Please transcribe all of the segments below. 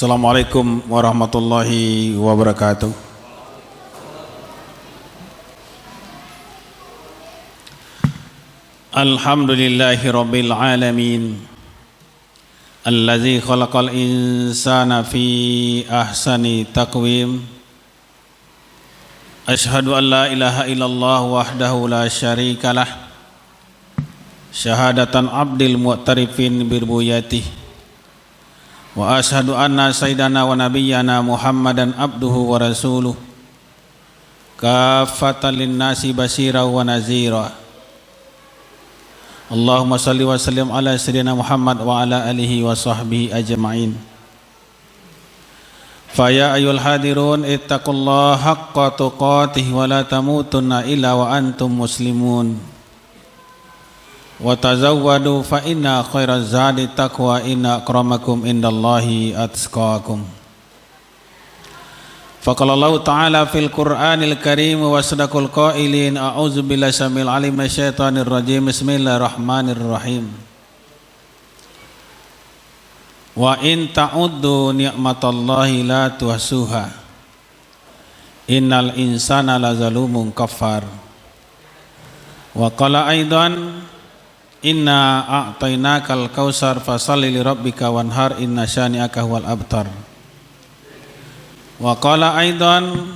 Assalamualaikum warahmatullahi wabarakatuh. Alhamdulillahi rabbil alamin, allazi khalaqal insana fi ahsani taqwim. Ashhadu an la ilaha illallah wahdahu la syarikalah, syahadatan abdil mu'tarifin birbuyatih. Wa ashhadu anna sayyidana wa nabiyyana Muhammadan abduhu wa rasuluh, kaffatan linnasi basyira wa nazira. Allahumma salli wa sallim ala sayyidina Muhammad wa ala alihi wa sahbihi ajma'in. Faya ayyuhal hadirun ittaqullaha haqqa tuqatih wa la tamutunna illa wa antum muslimun. Wa tazawwadu fa inna khairaz zadi taqwa inna akramakum indallahi atqakum. Faqala Allah ta'ala fil Qur'anil Karim wa sadaqal qailin a'udzu billahi samil alim minasyaitonir rajim. Bismillahirrahmanirrahim. Wa in ta'uddu ni'matallahi la tuhsuha innal insana lazalumun kafar. Wa qala aidan inna a'tainakal kausar fasalli li rabbika wanhar inna syani'aka huwal abtar. Wa qala aidan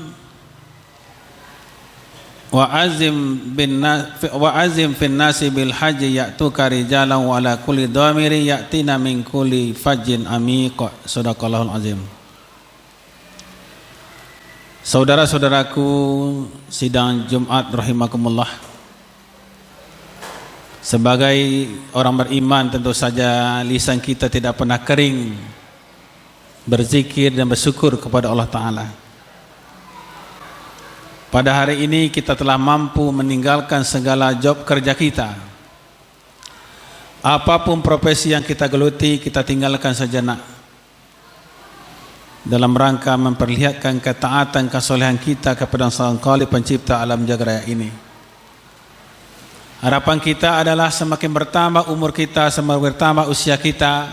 wa azim fin nasi bil haji ya'tuka rijalan wa ala kulli dhamiri ya'tina min kulli fajjin amiq. Shadaqallahul azim. Saudara-saudaraku sidang Jumat rahimakumullah. Sebagai orang beriman tentu saja lisan kita tidak pernah kering berzikir dan bersyukur kepada Allah Ta'ala. Pada hari ini kita telah mampu meninggalkan segala job kerja kita. Apapun profesi yang kita geluti, kita tinggalkan sejenak dalam rangka memperlihatkan ketaatan kesolehan kita kepada Sang Khalik pencipta alam jagat raya ini. Harapan kita adalah semakin bertambah umur kita, semakin bertambah usia kita,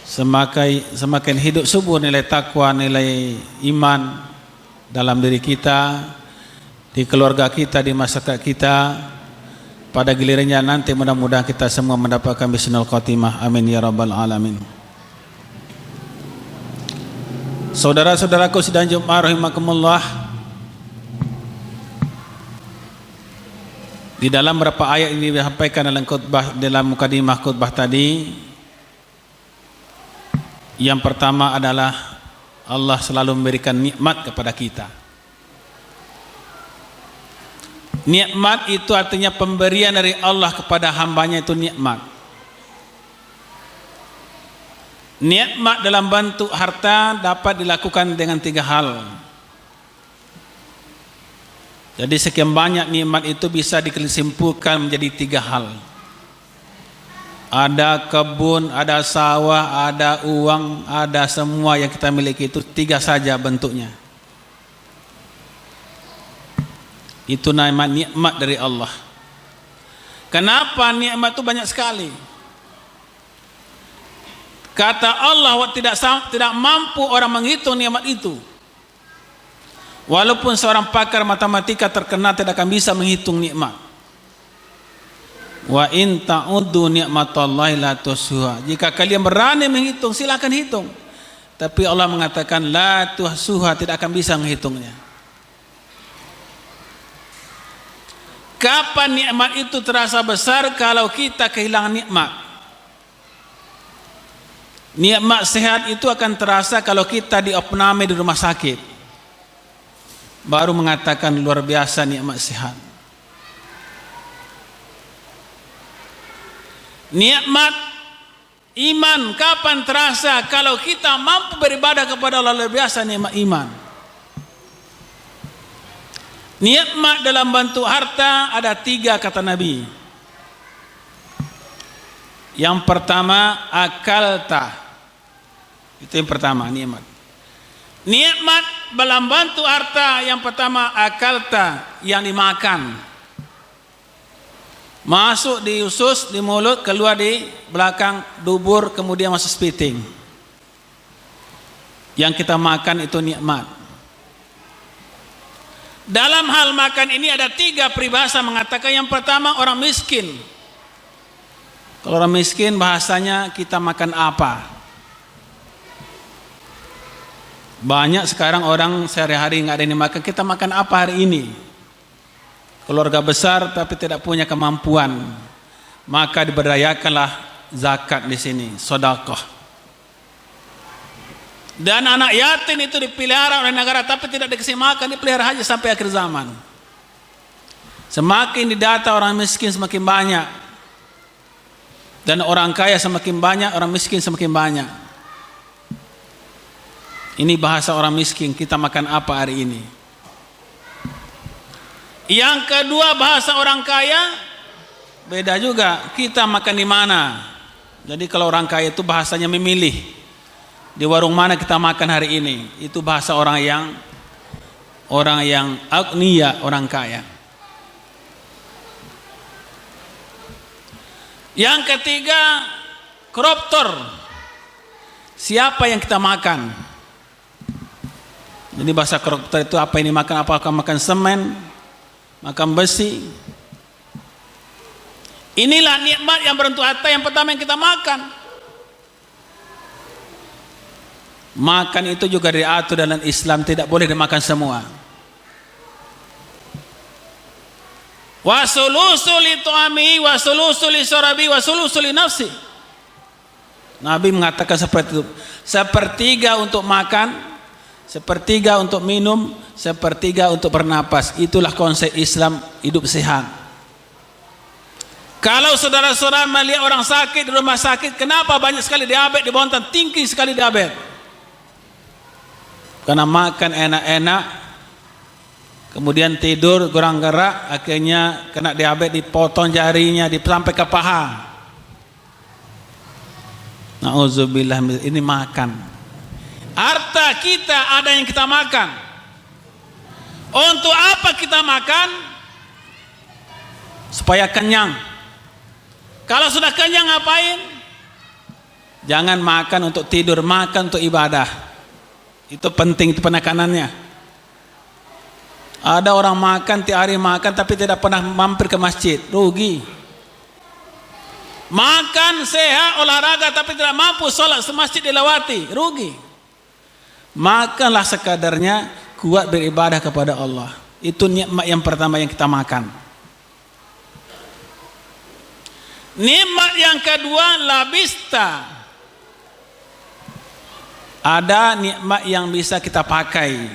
semakin hidup subur nilai takwa, nilai iman dalam diri kita, di keluarga kita, di masyarakat kita. Pada gilirannya nanti mudah-mudahan kita semua mendapatkan husnul khotimah. Amin ya rabbal alamin. Saudara-saudaraku sidang Jumat rahimakumullah. Di dalam beberapa ayat ini disampaikan dalam khutbah, dalam mukadimah khutbah tadi, yang pertama adalah Allah selalu memberikan nikmat kepada kita. Nikmat itu artinya pemberian dari Allah kepada hambanya, itu nikmat. Nikmat dalam bentuk harta dapat dilakukan dengan tiga hal. Jadi sekian banyak nikmat itu bisa disimpulkan menjadi tiga hal. Ada kebun, ada sawah, ada uang, ada semua yang kita miliki, itu tiga saja bentuknya. Itu nama nikmat dari Allah. Kenapa nikmat itu banyak sekali? Kata Allah, tidak mampu orang menghitung nikmat itu. Walaupun seorang pakar matematika terkenal tidak akan bisa menghitung nikmat. Wa in ta'uddu ni'matallahi la tuhsuha. Jika kalian berani menghitung, silakan hitung. Tapi Allah mengatakan la tuhsuha, tidak akan bisa menghitungnya. Kapan nikmat itu terasa besar? Kalau kita kehilangan nikmat. Nikmat sehat itu akan terasa kalau kita diopname di rumah sakit. Baru mengatakan luar biasa nikmat sehat. Nikmat iman kapan terasa? Kalau kita mampu beribadah kepada Allah, luar biasa nikmat iman. Nikmat dalam bentuk harta ada tiga kata Nabi. Yang pertama akalta. Itu yang pertama nikmat. Nikmat dalam bentuk harta yang pertama akalta, yang dimakan. Masuk di usus, di mulut, keluar di belakang dubur, kemudian masuk spitting. yang kita makan itu nikmat. Dalam hal makan ini ada 3 peribahasa mengatakan. Yang pertama, orang miskin. Kalau orang miskin bahasanya kita makan apa? Banyak sekarang orang sehari-hari nggak ada yang makan. Kita makan apa hari ini? Keluarga besar tapi tidak punya kemampuan, maka diberdayakanlah zakat di sini, sedekah. Dan anak yatim itu dipelihara oleh negara tapi tidak dikasih makan, dipelihara saja sampai akhir zaman. Semakin didata orang miskin semakin banyak, dan orang kaya semakin banyak, orang miskin semakin banyak. Ini bahasa orang miskin, kita makan apa hari ini. Yang kedua, bahasa orang kaya beda juga, kita makan di mana. Jadi kalau orang kaya itu bahasanya memilih di warung mana kita makan hari ini. Itu bahasa orang yang agniya, orang kaya. Yang ketiga, koruptor. Siapa yang kita makan? Jadi bahasa koruptor itu apa ini makan? Apakah makan semen, makan besi? Inilah nikmat yang berbentuk harta yang pertama yang kita makan. Makan itu juga diatur dalam Islam, tidak boleh dimakan semua. Wasulusu li tu'ami, wasulusu li syarabi, wasulusu li nafsi. Nabi mengatakan seperti itu. 1/3 untuk makan, 1/3 untuk minum, 1/3 untuk bernapas. Itulah konsep Islam hidup sehat. Kalau saudara-saudara melihat orang sakit di rumah sakit, kenapa banyak sekali diabetes di bawah, tinggi sekali diabetes? Karena makan enak-enak, kemudian tidur kurang gerak, akhirnya kena diabetes, dipotong jarinya sampai ke paha. Nauzubillah, ini makan. Harta kita ada yang kita makan. Untuk apa kita makan? Supaya kenyang. Kalau sudah kenyang ngapain? Jangan makan untuk tidur, makan untuk ibadah. Itu penting, itu penekanannya. Ada orang makan tiap hari makan tapi tidak pernah mampir ke masjid, rugi. Makan sehat olahraga tapi tidak mampu sholat semasjid dilewati, rugi. Makanlah sekadarnya, kuat beribadah kepada Allah. Itu nikmat yang pertama yang kita makan. Nikmat yang kedua, labista. Ada nikmat yang bisa kita pakai.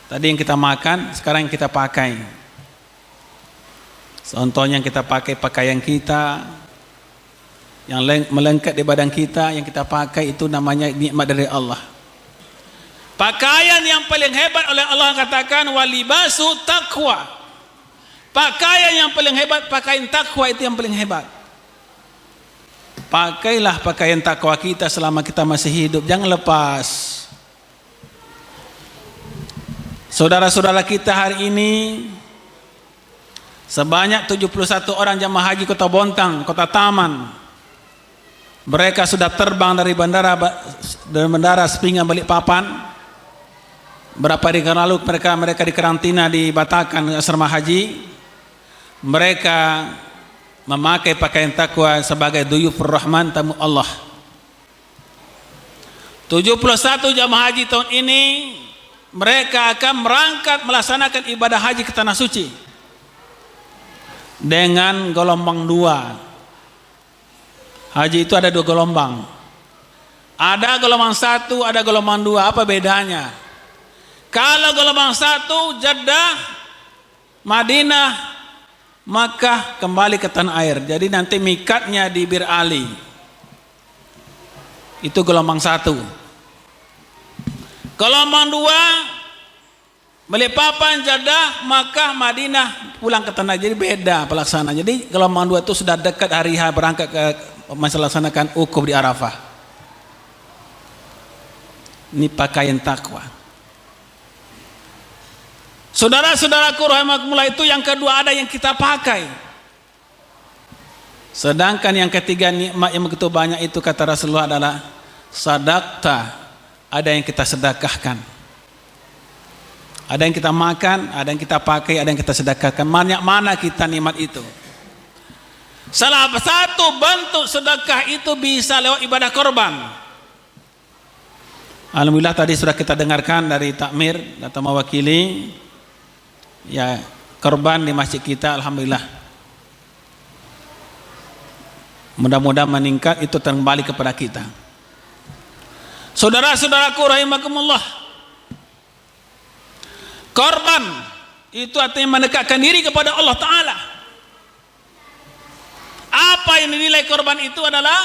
Tadi yang kita makan, sekarang yang kita pakai. Contohnya yang kita pakai pakaian kita, yang melengkap di badan kita, yang kita pakai itu namanya nikmat dari Allah. Pakaian yang paling hebat oleh Allah katakan walibasu taqwa. Pakaian yang paling hebat, pakaian takwa itu yang paling hebat. Pakailah pakaian takwa kita selama kita masih hidup, jangan lepas. Saudara-saudara kita hari ini sebanyak 71 orang jamaah haji Kota Bontang, Kota Taman. Mereka sudah terbang dari bandara Sepinggan Balikpapan. Berapa hari lalu mereka dikarantina di Batakan asrama haji. Mereka memakai pakaian takwa sebagai duyufur rahman, tamu Allah. 71 jamaah haji tahun ini mereka akan berangkat melaksanakan ibadah haji ke tanah suci dengan gelombang 2. Haji itu ada 2 gelombang. Ada gelombang 1, ada gelombang 2. Apa bedanya? Kalau gelombang 1 Jeddah, Madinah, Makkah kembali ke tanah air. Jadi nanti mikatnya di Bir Ali. Itu gelombang 1. Gelombang 2 Balikpapan, Jeddah, Makkah, Madinah, pulang ke tanah. Jadi beda pelaksanaan. Jadi gelombang 2 itu sudah dekat hari berangkat ke melaksanakan wukuf di Arafah. Ini pakaian takwa. Saudara-saudaraku rahimakumullah, itu yang kedua, ada yang kita pakai. Sedangkan yang ketiga nikmat yang begitu banyak itu kata Rasulullah adalah sadaqta, ada yang kita sedekahkan. Ada yang kita makan, ada yang kita pakai, ada yang kita sedekahkan. Mana kita nikmat itu? Salah satu bentuk sedekah itu bisa lewat ibadah korban. Alhamdulillah tadi sudah kita dengarkan dari takmir atau mewakili ya korban di masjid kita, alhamdulillah. Mudah-mudahan meningkat, itu kembali kepada kita. Saudara-saudaraku rahimakumullah, korban itu artinya mendekatkan diri kepada Allah Ta'ala. Apa yang dinilai korban itu adalah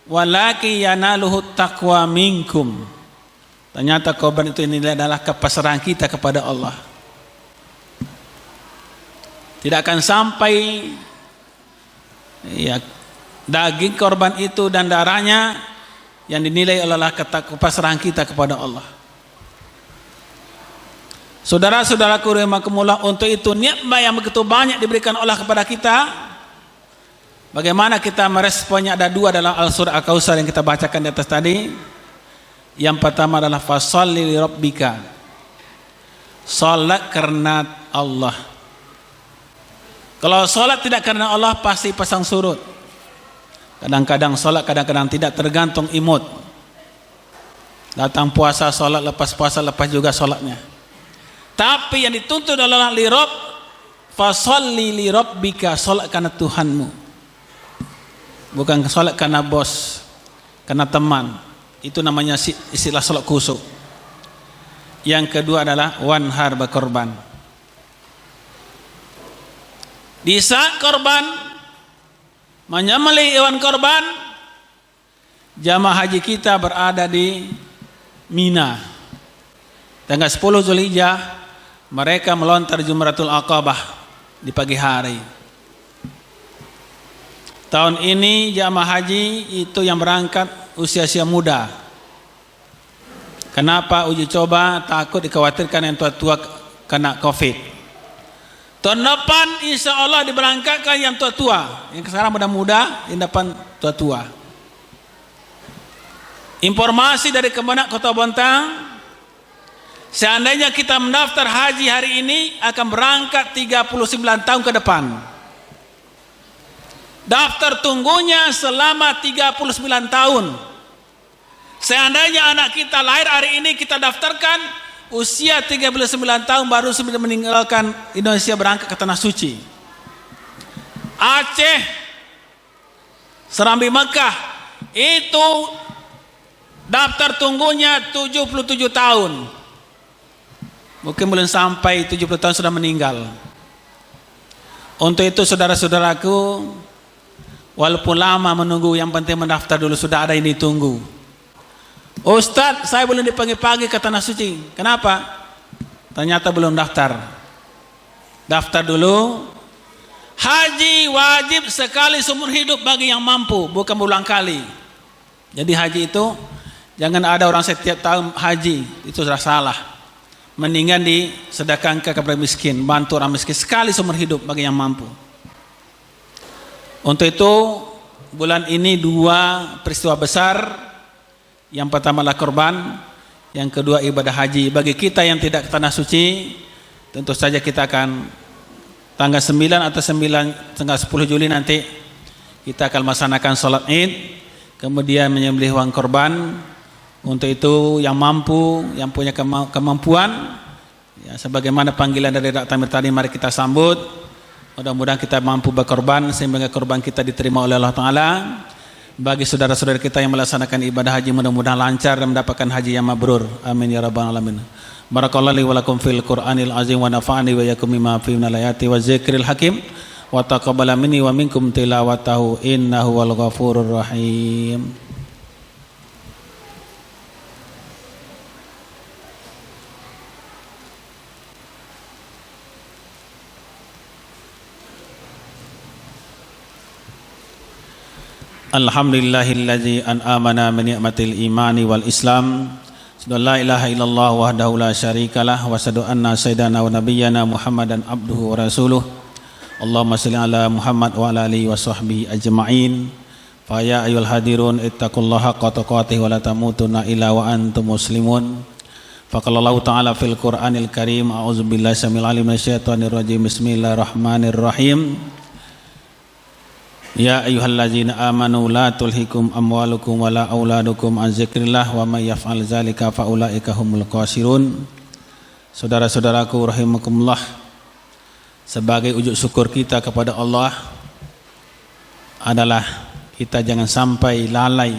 walaki yanaluhu taqwa minkum. Ternyata korban itu dinilai adalah kepasrahan kita kepada Allah. Tidak akan sampai ya daging korban itu dan darahnya yang dinilai adalah kepasrahan kita kepada Allah. Saudara-saudaraku rahimakumullah, untuk itu nikmat yang begitu banyak diberikan Allah kepada kita, bagaimana kita meresponnya? Ada dua dalam Al-Surah Al-Kautsar yang kita bacakan di atas tadi. Yang pertama adalah fasholli li rabbika, salat karena Allah. Kalau salat tidak karena Allah pasti pasang surut. Kadang-kadang salat, kadang-kadang tidak, tergantung imut. Datang puasa salat, lepas puasa lepas juga salatnya. Tapi yang dituntut adalah fasholli li rabbika, salat karena Tuhanmu. Bukan salat karena bos, karena teman. Itu namanya istilah salat khusyuk. Yang kedua adalah wanhar, berkorban. Di saat korban, menyembelih hewan korban, jamaah haji kita berada di Mina. Tanggal 10 Zulhijjah mereka melontar Jumratul Aqabah di pagi hari. Tahun ini jamaah haji itu yang berangkat usia-usia muda. Kenapa? Uji coba, takut dikhawatirkan yang tua-tua kena COVID. Tahun depan insya Allah diberangkatkan yang tua-tua. Yang sekarang muda-muda, yang depan tua-tua. Informasi dari Kemenak Kota Bontang, seandainya kita mendaftar haji hari ini akan berangkat 39 tahun ke depan. Daftar tunggunya selama 39 tahun. Seandainya anak kita lahir hari ini, kita daftarkan usia 39 tahun baru sudah meninggalkan Indonesia, berangkat ke Tanah Suci. Aceh, Serambi Mekah, itu daftar tunggunya 77 tahun. Mungkin belum sampai 70 tahun sudah meninggal. Untuk itu saudara-saudaraku, walaupun lama menunggu, yang penting mendaftar dulu, sudah ada ini tunggu. Ustadz, saya belum dipanggil pagi ke Tanah Suci. Kenapa? Ternyata belum daftar. Daftar dulu. Haji wajib sekali seumur hidup bagi yang mampu, bukan berulang kali. Jadi haji itu jangan ada orang setiap tahun haji, itu sudah salah. Mendingan disedekahkan kepada miskin, bantu orang miskin sekali seumur hidup bagi yang mampu. Untuk itu bulan ini dua peristiwa besar. Yang pertama adalah korban, yang kedua ibadah haji. Bagi kita yang tidak ke Tanah Suci, tentu saja kita akan tanggal 9 atau tanggal 10 Juli nanti kita akan melaksanakan sholat Id, kemudian menyembelih hewan korban. Untuk itu yang mampu, yang punya kemampuan, ya, sebagaimana panggilan dari Dak Tamir tadi, mari kita sambut. Mudah-mudahan kita mampu berkorban sehingga korban kita diterima oleh Allah Ta'ala. Bagi saudara-saudara kita yang melaksanakan ibadah haji, mudah-mudahan lancar dan mendapatkan haji yang mabrur. Amin ya rabbal alamin. Barakallahu li wa lakum fil Qur'anil azim wa nafa'ani wa yakum mimma fihi minal ayati wa dzikril hakim wa taqabbala minni wa minkum tilawatahu innahu wal ghafurur rahim. Alhamdulillahilladzi an'amana min ni'matil imani wal islam. La ilaha illallah wahdahu la syarikalah wa asyhadu anna sayyidana wa nabiyyana Muhammadan abduhu wa rasuluh. Allahumma shalli ala Muhammad wa ala alihi wa sahbihi ajma'in. Fa ya ayyuhal hadirun ittaqullaha haqqa tuqatih wa la tamutunna illa wa antum muslimun. Faqala Allah ta'ala fil Qur'anil Karim a'udzubillahi samil alim minasyaitonir rajim. Bismillahirrahmanirrahim. Ya ayyuhallazina amanu la tulhikum amwalukum wala auladukum an dzikrillah wa may yaf'al dzalika faulaika humul khasirun. Saudara-saudaraku rahimakumullah, sebagai wujud syukur kita kepada Allah adalah kita jangan sampai lalai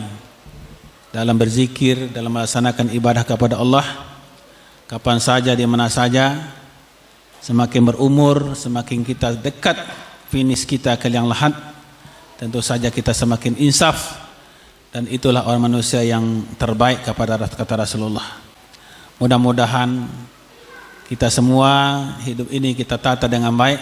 dalam berzikir, dalam melaksanakan ibadah kepada Allah. Kapan saja, di mana saja. Semakin berumur, semakin kita dekat finish kita ke liang lahat, tentu saja kita semakin insaf, dan itulah orang manusia yang terbaik kata Rasulullah. Mudah-mudahan kita semua hidup ini kita tata dengan baik.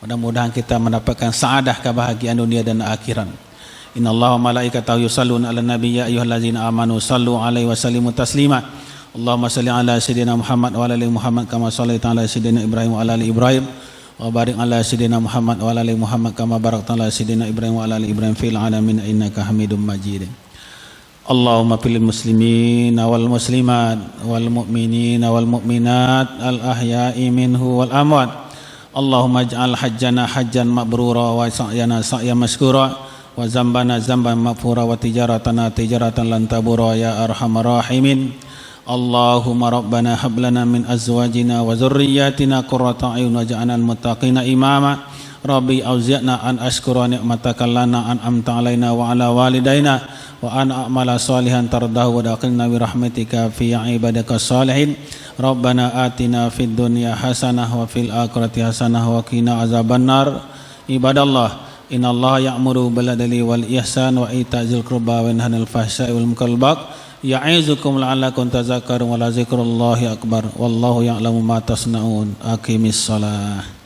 Mudah-mudahan kita mendapatkan saadah, kebahagiaan dunia dan akhirat. Innallaha wa malaikatahu yusholluna 'alan nabi ya ayyuhallazina amanu shallu 'alaihi wa sallimu taslima. Allahumma shalli 'ala sayyidina Muhammad wa 'ala ali Muhammad kama shallaita 'ala sayyidina Ibrahim wa 'ala ali Ibrahim wa barik 'ala sayyidina Muhammad wa 'ala ali Muhammad kama barakta 'ala sayyidina Ibrahim wa 'ala ali Ibrahim fil 'alamin innaka Hamidum Majid. Allahumma fil muslimin wal muslimat wal mu'minin wal mu'minat al ahya'i minhu wal amwat. Allahumma ij'al hajjana hajjan mabrura wa sa'yana sa'yan mashkura wa zambana zamban maghfura wa tijaratana tijaratan lan tabura ya arhamar rahimin. Allahumma rabbana hab lana min azwajina wa dhurriyyatina qurrata a'yun waj'alna lil muttaqina imama. Rabbi auzi'na an ashkura ni'mataka lana an'amta 'alaina wa 'ala walidaina wa an a'mala salihan tardahu wa adkhilna bi rahmatika fi ibadika shalihin. Rabbana atina fid dunya hasanah wa fil akhirati hasanah wa qina azabannar. Ibadallah, innallaha ya'muru bil adli wal ihsan wa ita'zil qurba wa yanha 'anil fahsya'i wal munkari wal baghi ya'izukum la'allakum tadhakkarun wa la dzikrullahi akbar wallahu ya'lamu ma tasna'un. Aqimis shalah.